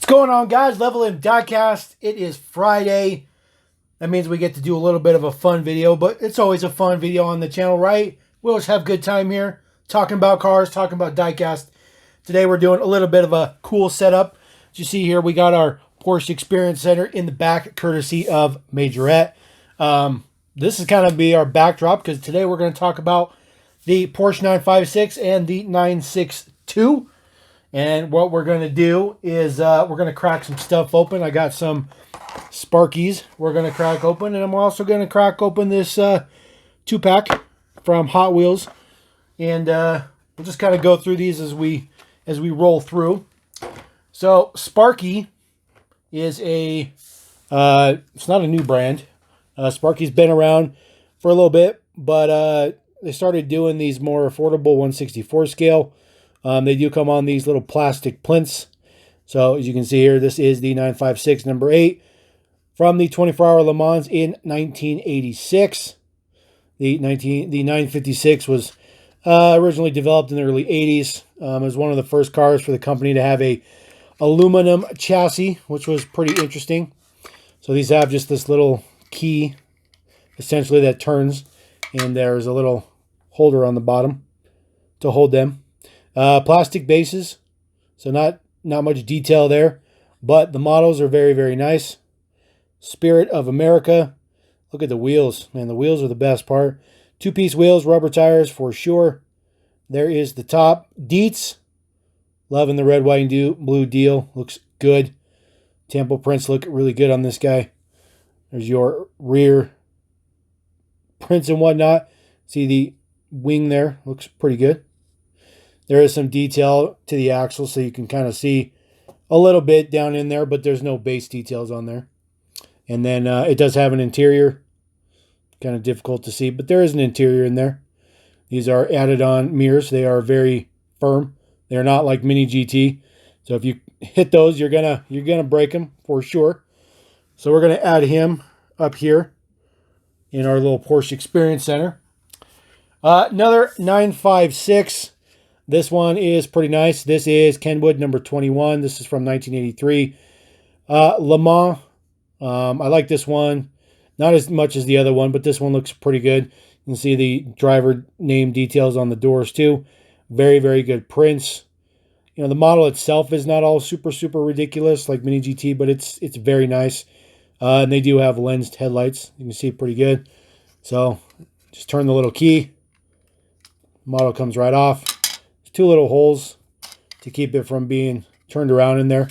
What's going on, guys? Level M Diecast. It is Friday. That means we get to do a little bit of a fun video, but it's always a fun video on the channel, right? We always have a good time here, talking about cars, talking about diecast. Today we're doing a little bit of a cool setup. As you see here, we got our Porsche Experience Center in the back, courtesy of Majorette. This is kind of be our backdrop, because today we're going to talk about the Porsche 956 and the 962. And what we're going to do is we're going to crack some stuff open. I got some Sparkies we're going to crack open. And I'm also going to crack open this 2-pack from Hot Wheels. And we'll just kind of go through these as we roll through. So Sparky is a, it's not a new brand. Sparky's been around for a little bit. But they started doing these more affordable 1/64 scale. They do come on these little plastic plinths. So as you can see here, this is the 956 number 8 from the 24-hour Le Mans in 1986. The 956 was originally developed in the early 80s. It was one of the first cars for the company to have a aluminum chassis, which was pretty interesting. So these have just this little key, essentially, that turns, and there's a little holder on the bottom to hold them. Plastic bases, so not much detail there, but the models are very, very nice. Spirit of America. Look at the wheels, man. The wheels are the best part. 2-piece wheels, rubber tires for sure. There is the top. Dietz, loving the red, white, and blue deal. Looks good. Temple prints look really good on this guy. There's your rear prints and whatnot. See the wing there, looks pretty good. There is some detail to the axle, so you can kind of see a little bit down in there, but there's no base details on there. And then it does have an interior. Kind of difficult to see, but there is an interior in there. These are added on mirrors. They are very firm. They're not like Mini GT. So if you hit those, you're gonna break them for sure. So we're gonna add him up here in our little Porsche Experience Center. Another 956. This one is pretty nice. This is Kenwood number 21. This is from 1983. Le Mans. I like this one. Not as much as the other one, but this one looks pretty good. You can see the driver name details on the doors too. Very, very good prints. You know, the model itself is not all super, super ridiculous like Mini GT, but it's very nice. And they do have lensed headlights. You can see it pretty good. So just turn the little key. Model comes right off. 2 little holes to keep it from being turned around in there.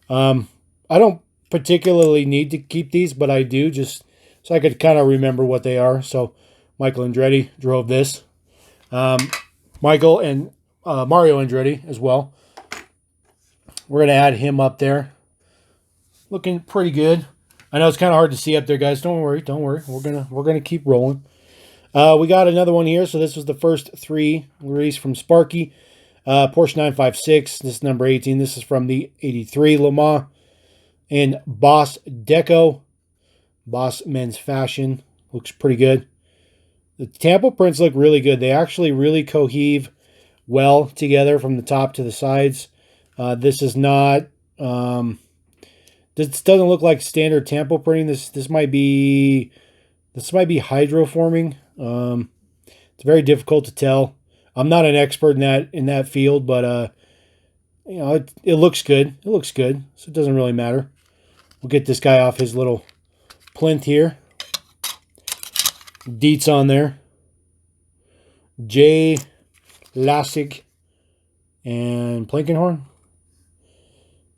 I don't particularly need to keep these, but I do, just so I could kind of remember what they are. So Michael Andretti drove this. Michael and Mario Andretti as well. We're going to add him up there. Looking pretty good. I know it's kind of hard to see up there, guys. Don't worry. We're gonna keep rolling. We got another one here. So this was the first 3 released from Sparky. Porsche 956. This is number 18. This is from the 83 Le Mans. And Boss Deco. Boss Men's Fashion. Looks pretty good. The Tampa prints look really good. They actually really coheve well together from the top to the sides. This is not... this doesn't look like standard Tampa printing. This might be hydroforming. It's very difficult to tell. I'm not an expert in that field, but you know, it looks good. It looks good, so it doesn't really matter. We'll get this guy off his little plinth here. Dietz on there. J. Lassig and Plankenhorn.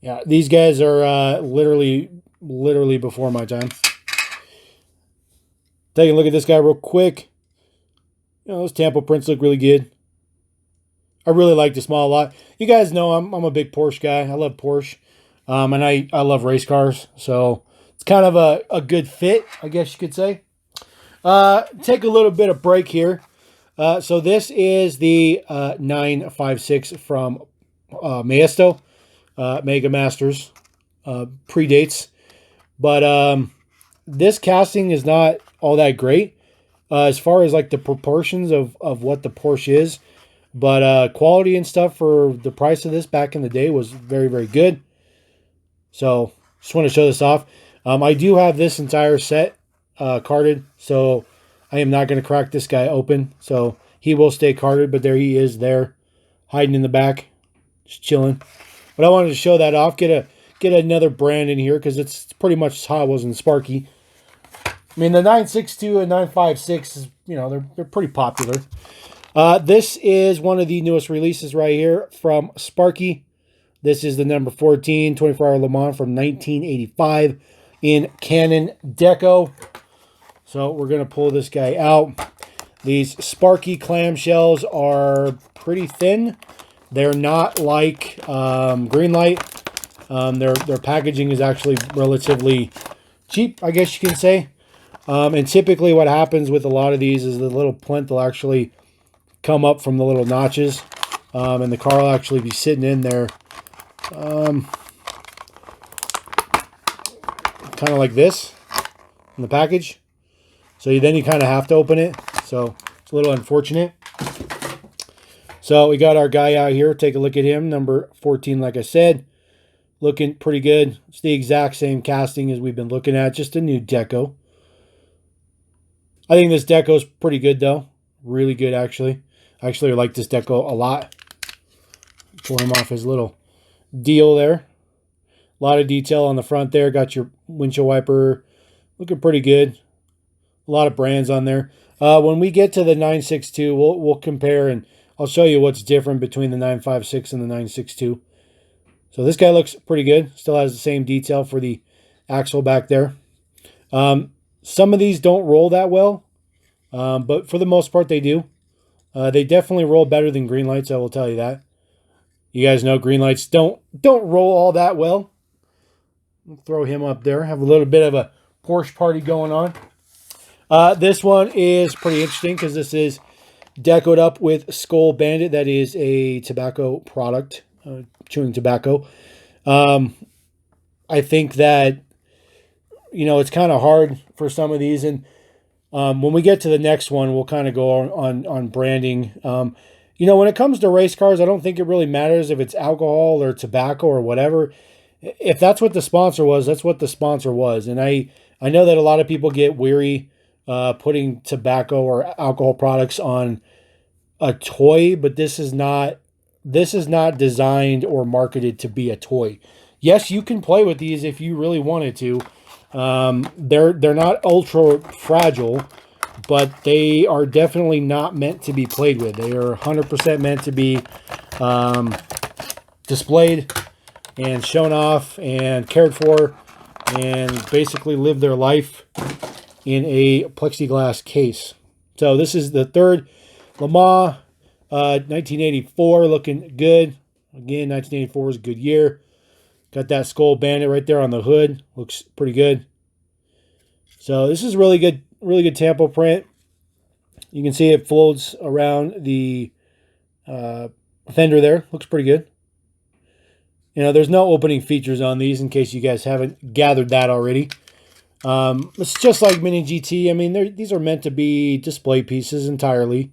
Yeah, these guys are literally before my time. Take a look at this guy real quick. You know, those Tampa prints look really good. I really like this model a lot. You guys know I'm a big Porsche guy. I love Porsche. And I love race cars. So it's kind of a good fit, I guess you could say. Take a little bit of break here. So this is the 956 from Maisto. Mega Masters. Predates. But this casting is not all that great. As far as like the proportions of what the Porsche is. But quality and stuff for the price of this back in the day was very, very good. So just want to show this off. I do have this entire set carded, so I am not going to crack this guy open. So he will stay carded, but there he is there, hiding in the back, just chilling. But I wanted to show that off, get another brand in here, because it's pretty much Hot Wheels and Sparky. I mean, the 962 and 956 is, you know, they're pretty popular. This is one of the newest releases right here from Sparky. This is the number 14 24-hour Le Mans from 1985 in Canon Deco. So we're going to pull this guy out. These Sparky clamshells are pretty thin. They're not like Greenlight. Their packaging is actually relatively cheap, I guess you can say. And typically what happens with a lot of these is the little plinth will actually come up from the little notches. And the car will actually be sitting in there. Kind of like this in the package. So then you kind of have to open it. So it's a little unfortunate. So we got our guy out here. Take a look at him. Number 14, like I said. Looking pretty good. It's the exact same casting as we've been looking at. Just a new deco. I think this deco is pretty good, though. Really good, actually. I actually like this deco a lot. Pull him off his little deal there. A lot of detail on the front there. Got your windshield wiper. Looking pretty good. A lot of brands on there. When we get to the 962, we'll compare, and I'll show you what's different between the 956 and the 962. So this guy looks pretty good. Still has the same detail for the axle back there. Some of these don't roll that well, but for the most part they do. They definitely roll better than Greenlights, I will tell you that. You guys know Greenlights don't roll all that well. We'll throw him up there. Have a little bit of a Porsche party going on. This one is pretty interesting because this is decoed up with Skull Bandit. That is a tobacco product, chewing tobacco. I think that, you know, it's kind of hard for some of these. And when we get to the next one, we'll kind of go on branding. You know, when it comes to race cars, I don't think it really matters if it's alcohol or tobacco or whatever. If that's what the sponsor was, that's what the sponsor was. And I know that a lot of people get weary putting tobacco or alcohol products on a toy, but this is not designed or marketed to be a toy. Yes, you can play with these if you really wanted to. They're not ultra fragile, but they are definitely not meant to be played with. They are 100% meant to be displayed and shown off and cared for, and basically live their life in a plexiglass case. So this is the third Le Mans, 1984, looking good. Again, 1984 is a good year. Got that Skull Bandit right there on the hood. Looks pretty good. So this is really good tampo print. You can see it floats around the fender there. Looks pretty good. You know, there's no opening features on these in case you guys haven't gathered that already. It's just like Mini GT. I mean, these are meant to be display pieces entirely.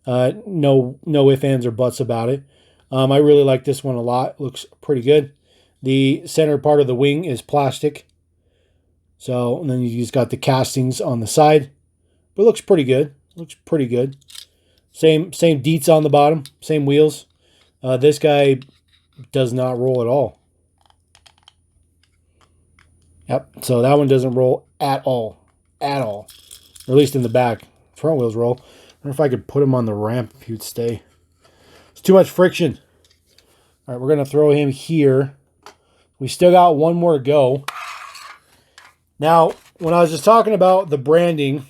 No ifs, ands, or buts about it. I really like this one a lot. Looks pretty good. The center part of the wing is plastic. So, and then you just got the castings on the side. But it looks pretty good. Looks pretty good. Same deets on the bottom. Same wheels. This guy does not roll at all. Yep, so that one doesn't roll at all. At all. Or at least in the back. Front wheels roll. I wonder if I could put him on the ramp if he'd stay. It's too much friction. All right, we're going to throw him here. We still got one more to go. Now, when I was just talking about the branding,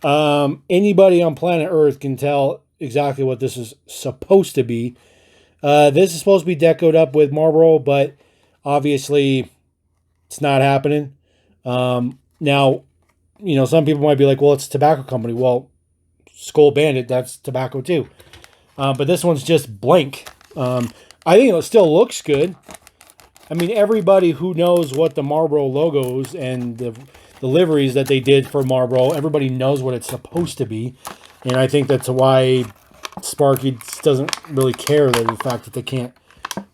anybody on planet Earth can tell exactly what this is supposed to be. This is supposed to be decoed up with Marlboro, but obviously it's not happening. Now, you know, some people might be like, well, it's a tobacco company. Well, Skull Bandit, that's tobacco too. But this one's just blank. I think it still looks good. I mean, everybody who knows what the Marlboro logos and the liveries that they did for Marlboro, everybody knows what it's supposed to be. And I think that's why Sparky doesn't really care that the fact that they can't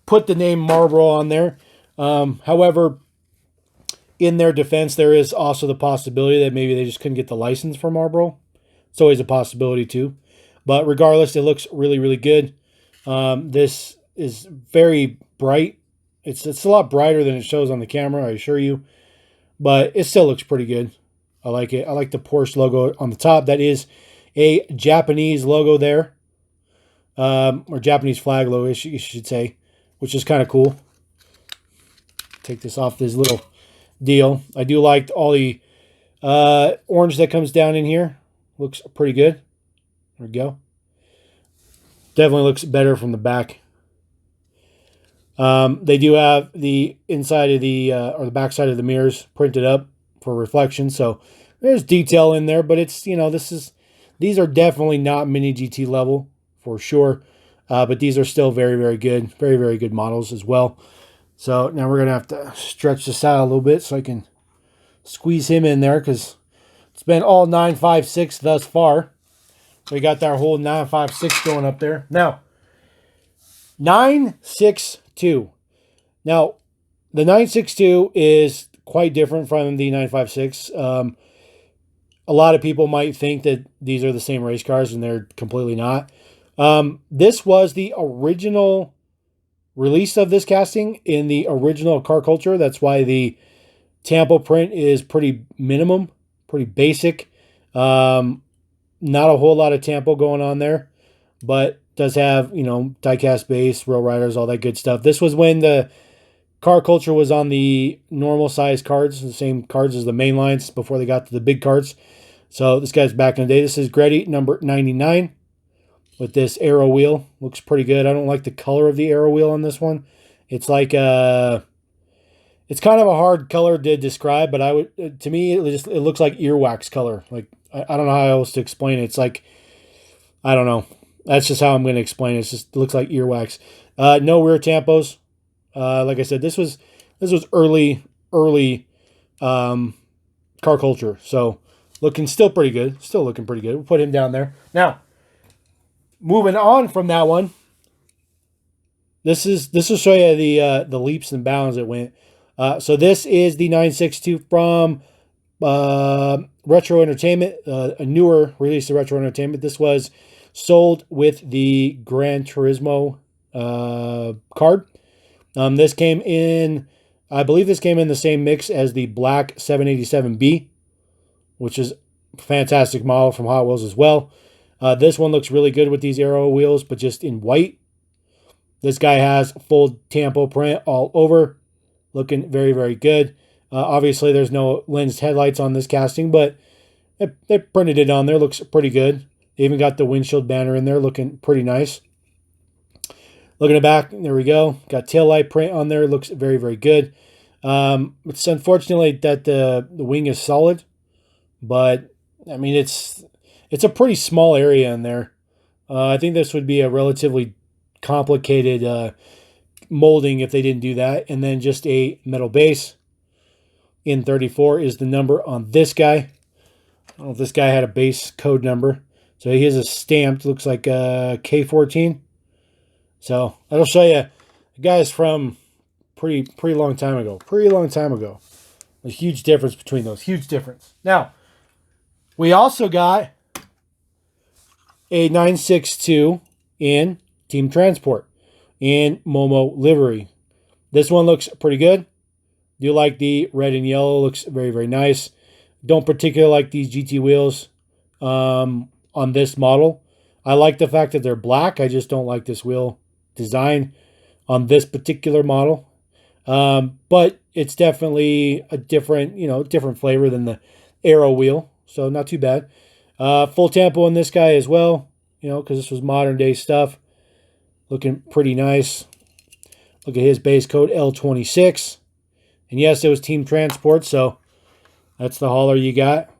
put the name Marlboro on there. However, in their defense, there is also the possibility that maybe they just couldn't get the license for Marlboro. It's always a possibility too. But regardless, it looks really, really good. This is very bright. It's a lot brighter than it shows on the camera, I assure you. But it still looks pretty good. I like it. I like the Porsche logo on the top. That is a Japanese logo there. Or Japanese flag logo, you should say. Which is kind of cool. Take this off this little deal. I do like all the orange that comes down in here. Looks pretty good. There we go. Definitely looks better from the back. They do have the inside of the or the back side of the mirrors printed up for reflection, so there's detail in there. But it's, you know, these are definitely not mini GT level for sure. But these are still very, very good, very, very good models as well. So now we're gonna have to stretch this out a little bit so I can squeeze him in there, because it's been all 956 thus far. We got that whole 956 going up there. Now, 962. Now, the 962 is quite different from the 956. A lot of people might think that these are the same race cars, and they're completely not. This was the original release of this casting in the original car culture. That's why the Tampo print is pretty minimum, pretty basic. Not a whole lot of Tampo going on there, but does have, you know, diecast base, row riders, all that good stuff. This was when the car culture was on the normal size cards, the same cards as the main lines before they got to the big cards. So this guy's back in the day. This is Gretty number 99 with this arrow wheel. Looks pretty good. I don't like the color of the arrow wheel on this one. It's like it's kind of a hard color to describe, but to me it looks like earwax color. Like I don't know how else to explain it. It's like, I don't know. That's just how I'm going to explain it. It looks like earwax. No rear tampos. Like I said, this was early car culture. So looking still pretty good. Still looking pretty good. We'll put him down there. Now, moving on from that one. This will show you the leaps and bounds it went. So this is the 962 from Retro Entertainment, a newer release of Retro Entertainment. This was sold with the Gran Turismo card. This came in, I believe this came in the same mix as the black 787B, which is a fantastic model from Hot Wheels as well. This one looks really good with these arrow wheels, but just in white. This guy has full Tampo print all over. Looking very, very good. Obviously, there's no lensed headlights on this casting, but they printed it on there. Looks pretty good. They even got the windshield banner in there, looking pretty nice. Looking at the back, there we go. Got taillight print on there. Looks very, very good. It's unfortunately that the wing is solid, but I mean it's a pretty small area in there. I think this would be a relatively complicated molding if they didn't do that. And then just a metal base. In 34 is the number on this guy. I don't know if this guy had a base code number. So he has a stamped, looks like a K14. So that'll show you the guy's from pretty long time ago. Pretty long time ago. A huge difference between those. Huge difference. Now, we also got a 962 in Team Transport in Momo livery. This one looks pretty good. Do like the red and yellow. Looks very, very nice. Don't particularly like these GT wheels on this model. I like the fact that they're black. I just don't like this wheel design on this particular model. But it's definitely a different, different flavor than the Aero wheel. So not too bad. Full Tampo on this guy as well, because this was modern day stuff. Looking pretty nice. Look at his base code, L26. And yes, it was Team Transport, so that's the hauler you got.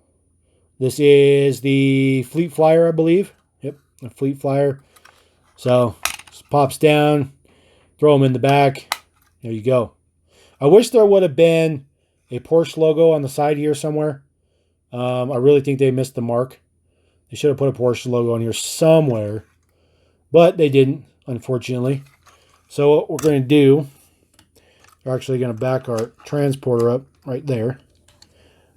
This is the Fleet Flyer, I believe. Yep, the Fleet Flyer. So, just pops down, throw them in the back. There you go. I wish there would have been a Porsche logo on the side here somewhere. I really think they missed the mark. They should have put a Porsche logo on here somewhere. But they didn't, unfortunately. So what we're going to do, We're actually going to back our transporter up right there.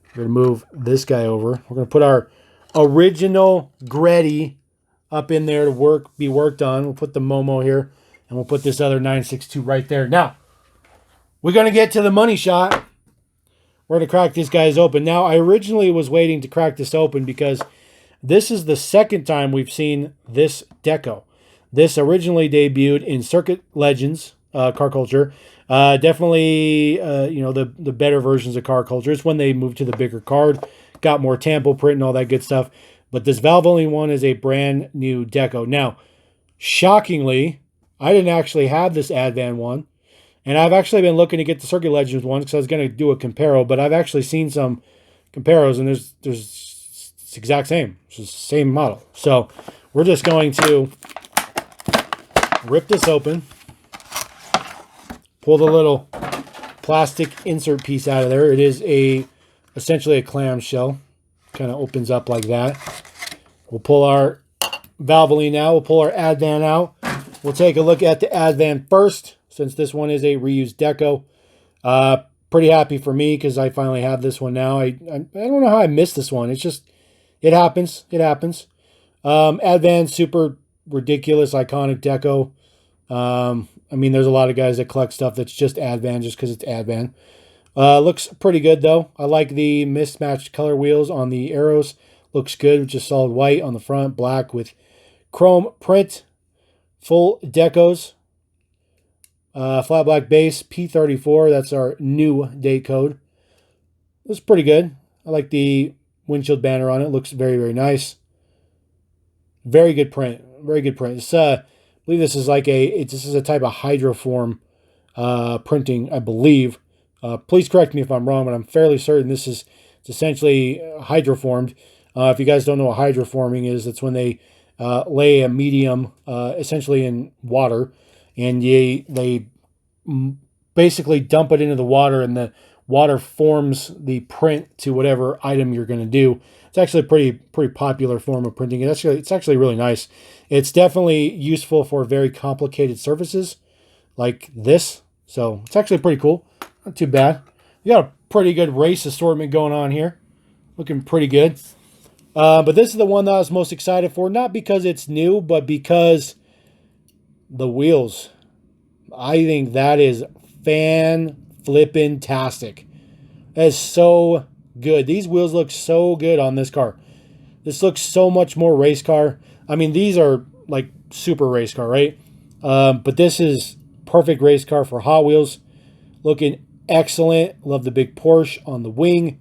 We're going to move this guy over. We're going to put our original Greddy up in there to be worked on. We'll put the Momo here, and we'll put this other 962 right there. Now, we're going to get to the money shot. We're going to crack these guys open. Now, I originally was waiting to crack this open because this is the second time we've seen this deco. This originally debuted in Circuit Legends, Car Culture. Definitely, the better versions of Car Culture. It's when they moved to the bigger card, got more tampo print and all that good stuff. But this Valvoline one is a brand new deco. Now, shockingly, I didn't actually have this Advan one. And I've actually been looking to get the Circuit Legends one because I was going to do a comparo, but I've actually seen some comparos, and it's the exact same. It's the same model. So we're just going to rip this open, pull the little plastic insert piece out of there. It is essentially a clamshell. Kind of opens up like that. We'll pull our Valvoline out. We'll pull our Advan out. We'll take a look at the Advan first, since this one is a reused deco. Pretty happy for me because I finally have this one now. I don't know how I missed this one. It's just, it happens. It happens. Advan, super ridiculous, iconic deco. I mean, there's a lot of guys that collect stuff that's just Advan just because it's Advan. Looks pretty good, though. I like the mismatched color wheels on the arrows. Looks good, which is solid white on the front, black with chrome print. Full decos. Flat black base, P34. That's our new date code. Looks pretty good. I like the windshield banner on it. Looks very, very nice. Very good print. Very good print. It's, I believe this is like this is a type of hydroform printing, I believe. Please correct me if I'm wrong, but I'm fairly certain it's essentially hydroformed. If you guys don't know what hydroforming is, it's when they lay a medium essentially in water, and they basically dump it into the water, and the water forms the print to whatever item you're going to do. It's actually a pretty popular form of printing. It's actually really nice. It's definitely useful for very complicated surfaces like this. So it's actually pretty cool. Not too bad. You got a pretty good race assortment going on here. Looking pretty good. But this is the one that I was most excited for. Not because it's new, but because the wheels. I think that is fan-flippin-tastic. That is so good. These wheels look so good on this car. This looks so much more race car. I mean, these are like super race car, right? But this is perfect race car for Hot Wheels. Looking excellent. Love the big Porsche on the wing.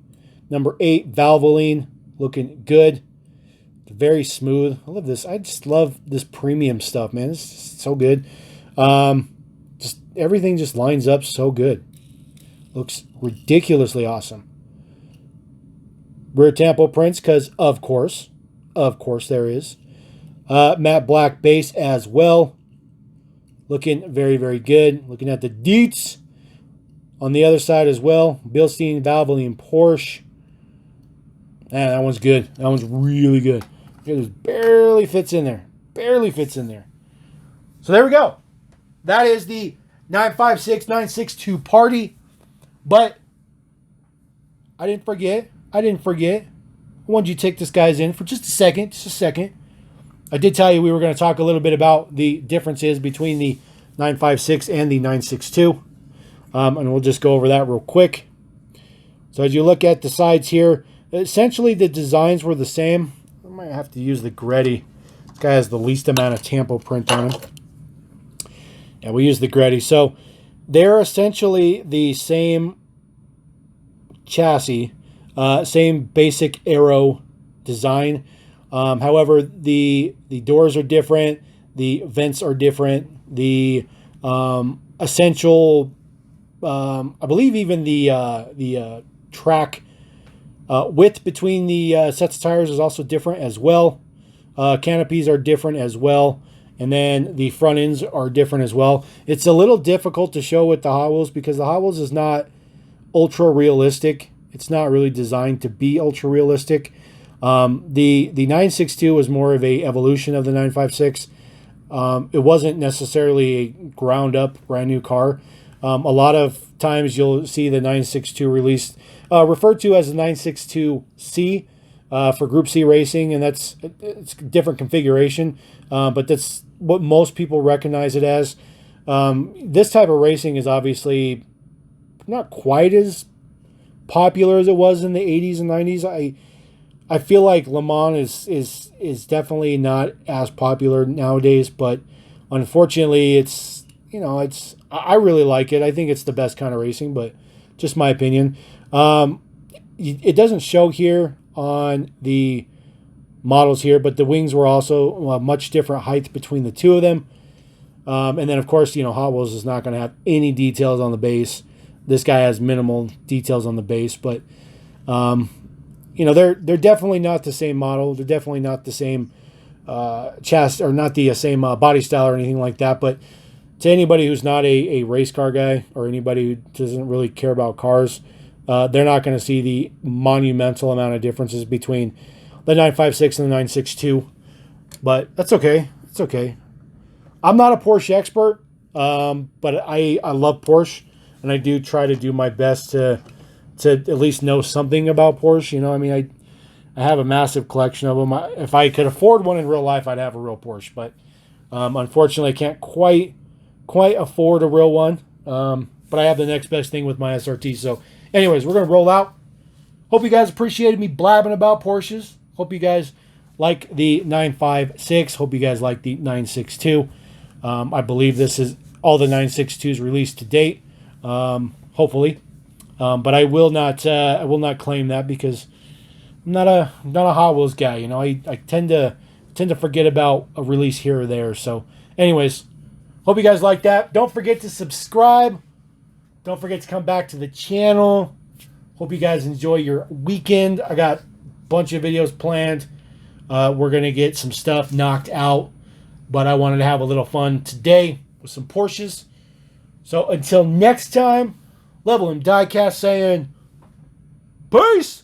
Number 8, Valvoline. Looking good. Very smooth. I love this. I just love this premium stuff, man. It's just so good. Just everything just lines up so good. Looks ridiculously awesome. Rear tampo prints, because of course there is. Matte black base as well. Looking very, very good. Looking at the deets on the other side as well. Bilstein, Valvoline, Porsche. Man, that one's good. That one's really good. It just barely fits in there. Barely fits in there. So there we go. That is the 956 962 party. But I didn't forget. I wanted you to take this guys in for just a second. I did tell you we were going to talk a little bit about the differences between the 956 and the 962. And we'll just go over that real quick. So as you look at the sides here, essentially the designs were the same. I might have to use the Greddy. This guy has the least amount of tampo print on him. Yeah, we use the Greddy. So they're essentially the same chassis, same basic aero design. However, the doors are different. The vents are different. The essential, I believe even the track width between the sets of tires is also different as well. Canopies are different as well. And then the front ends are different as well. It's a little difficult to show with the Hot Wheels because the Hot Wheels is not ultra realistic. It's not really designed to be ultra realistic. The 962 was more of a evolution of the 956. It wasn't necessarily a ground up brand new car. A lot of times you'll see the 962 released, referred to as the 962C for Group C racing, and it's a different configuration, but that's what most people recognize it as. This type of racing is obviously not quite as popular as it was in the 80s and 90s. I feel like Le Mans is definitely not as popular nowadays, but unfortunately I really like it. I think it's the best kind of racing, but just my opinion. It doesn't show here on the models here, but the wings were also a much different height between the two of them. And then, of course, Hot Wheels is not going to have any details on the base. This guy has minimal details on the base, but they're definitely not the same model. They're definitely not the same chassis, or not the same body style or anything like that. But to anybody who's not a race car guy, or anybody who doesn't really care about cars, they're not going to see the monumental amount of differences between the 956 and the 962. But that's okay. It's okay. I'm not a Porsche expert, but I love Porsche, and I do try to do my best to at least know something about Porsche. I have a massive collection of them. If I could afford one in real life, I'd have a real Porsche, but unfortunately, I can't quite afford a real one. But I have the next best thing with my SRT. So, anyways, we're gonna roll out. Hope you guys appreciated me blabbing about Porsches. Hope you guys like the 956. Hope you guys like the 962. I believe this is all the 962s released to date. Hopefully, but I will not claim that, because I'm not a Hot Wheels guy. I tend to forget about a release here or there. So, anyways, hope you guys like that. Don't forget to subscribe. Don't forget to come back to the channel. Hope you guys enjoy your weekend. I got a bunch of videos planned. We're gonna get some stuff knocked out, but I wanted to have a little fun today with some Porsches. So until next time, Level and Diecast saying, peace!